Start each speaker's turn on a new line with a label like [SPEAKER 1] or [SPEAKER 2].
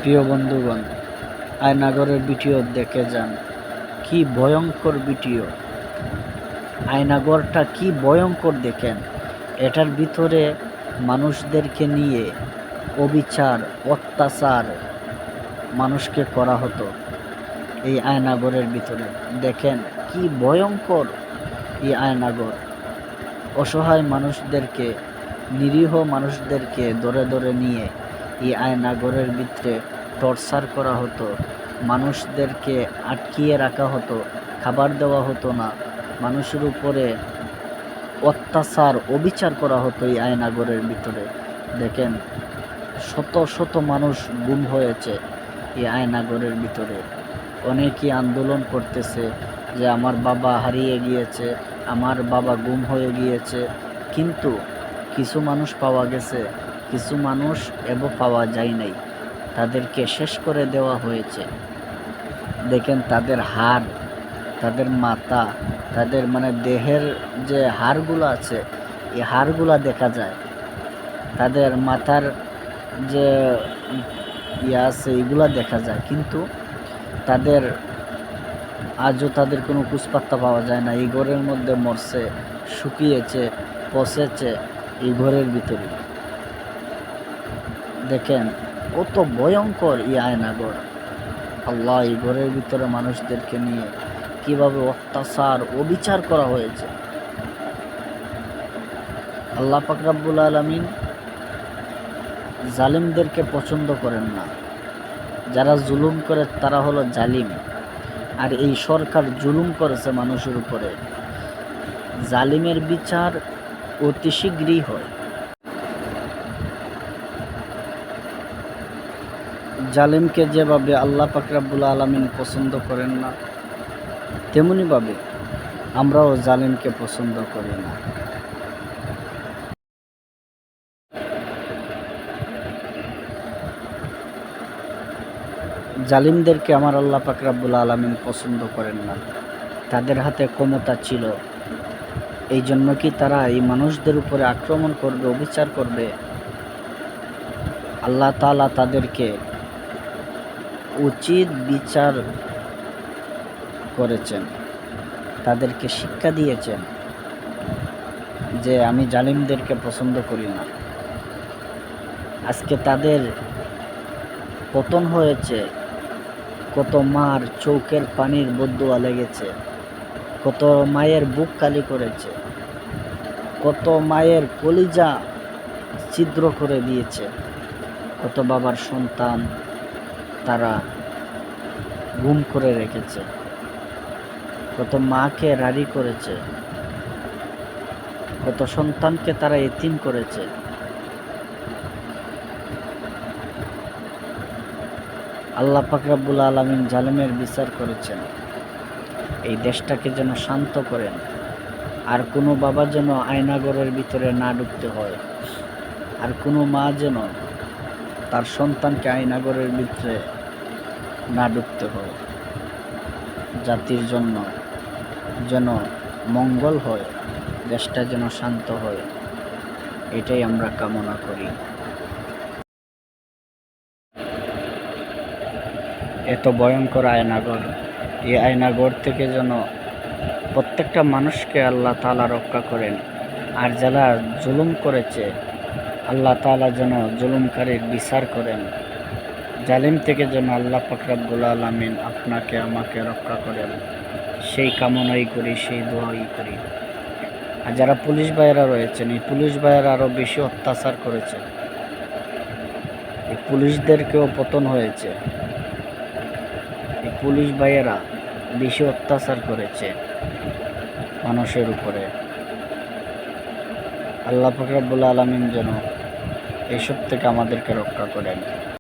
[SPEAKER 1] প্রিয় বন্ধুগণ, আয়নাগরের ভিডিও দেখে যান। কি ভয়ঙ্কর ভিডিও! আয়নাগরটা কি ভয়ঙ্কর দেখেন। এটার ভিতরে মানুষদেরকে নিয়ে অবিচার, অত্যাচার মানুষকে করা হতো। এই আয়নাগরের ভিতরে দেখেন কি ভয়ঙ্কর এই আয়নাগর। অসহায় মানুষদেরকে, নিরীহ মানুষদেরকে ধরে ধরে নিয়ে এই আয়নাগরের ভিতরে টর্চার করা হতো। মানুষদেরকে আটকিয়ে রাখা হতো, খাবার দেওয়া হতো না, মানুষের উপরে অত্যাচার, অবিচার করা হতো এই আয়নাগরের ভিতরে। দেখেন শত শত মানুষ গুম হয়েছে এই আয়নাগরের ভিতরে। অনেকেই আন্দোলন করতেছে যে আমার বাবা হারিয়ে গিয়েছে, আমার বাবা গুম হয়ে গিয়েছে। কিন্তু কিছু মানুষ পাওয়া গেছে, কিছু মানুষ পাওয়া যায় নাই, তাদেরকে শেষ করে দেওয়া হয়েছে। দেখেন তাদের হাড়, তাদের মাথা, তাদের দেহের যে হাড়গুলো আছে, এই হাড়গুলা দেখা যায়। তাদের মাথার যে আছে এগুলা দেখা যায়, কিন্তু তাদের আজও তাদের কোনো কুচপাত্তা পাওয়া যায় না। এই ঘরের মধ্যে মরছে, শুকিয়েছে, পচেছে এই ঘরের ভিতরে। দেখেন কত ভয়ঙ্কর এই আয়নাগর। আল্লাহ, এই ঘরের ভিতরে মানুষদেরকে নিয়ে কিভাবে অত্যাচার, অবিচার করা হয়েছে। আল্লাহ পাক রব্বুল আলামিন জালিমদেরকে পছন্দ করেন না। যারা জুলুম করে তারা হলো জালিম। আর এই সরকার জুলুম করেছে মানুষের উপরে। জালিমের বিচার অতি শীঘ্রই হয়। জালিমকে যেভাবে আল্লাহ পাক রব্বুল আলামিন পছন্দ করেন না, তেমনিভাবে আমরাও জালিমকে পছন্দ করি না। জালিমদেরকে আমার আল্লাহ পাক রব্বুল আলামিন পছন্দ করেন না। তাদের হাতে ক্ষমতা ছিল, এই জন্য কি তারা এই মানুষদের উপরে আক্রমণ করবে, অবিচার করবে? আল্লাহ তাআলা তাদেরকে উচিত বিচার করেছেন, তাদেরকে শিক্ষা দিয়েছেন যে আমি জালিমদেরকে পছন্দ করি না। আজকে তাদের পতন হয়েছে, কত মার চৌকের পানির বদুয়া লেগেছে, কত মায়ের বুক কালি করেছে, কত মায়ের কলিজা ছিদ্র করে দিয়েছে, কত বাবার সন্তান তারা গুম করে রেখেছে, কত মাকে রারি করেছে, কত সন্তানকে তারা এতিম করেছে। আল্লাহ পাক রব্বুল আলামিন জালিমের বিচার করেছেন। এই দেশটাকে যেন শান্ত করেন, আর কোনো বাবা যেন আয়নাগরের ভিতরে না ঢুকতে হয়, আর কোনো মা যেন তার সন্তানকে আয়নাগরের ভিতরে না ঢুকতে হয়। জাতির জন্য যেন মঙ্গল হয়, দেশটা যেন শান্ত হয়, এটাই আমরা কামনা করি। এত ভয়ঙ্কর আয়নাগর, এই আয়নাগর থেকে যেন প্রত্যেকটা মানুষকে আল্লাহ তাআলা রক্ষা করেন। আর যারা জুলুম করেছে, আল্লাহ তাআলা যেন জুলুমকারীর বিচার করেন। জালিম থেকে যেন আল্লাহ পাক রব্বুল আলামিন আপনাকে আমাকে রক্ষা করেন, সেই কামনাই করি, সেই দোয়াই করি। আর যারা পুলিশ ভাইয়েরা রয়েছেন, এই পুলিশ ভাইয়েরা আরও বেশি অত্যাচার করেছে। এই পুলিশদেরকেও পতন হয়েছে। এই পুলিশ ভাইয়েরা বেশি অত্যাচার করেছে মানুষের উপরে। আল্লাহ পাক রব্বুল আলামিন যেন এসব থেকে আমাদেরকে রক্ষা করেন।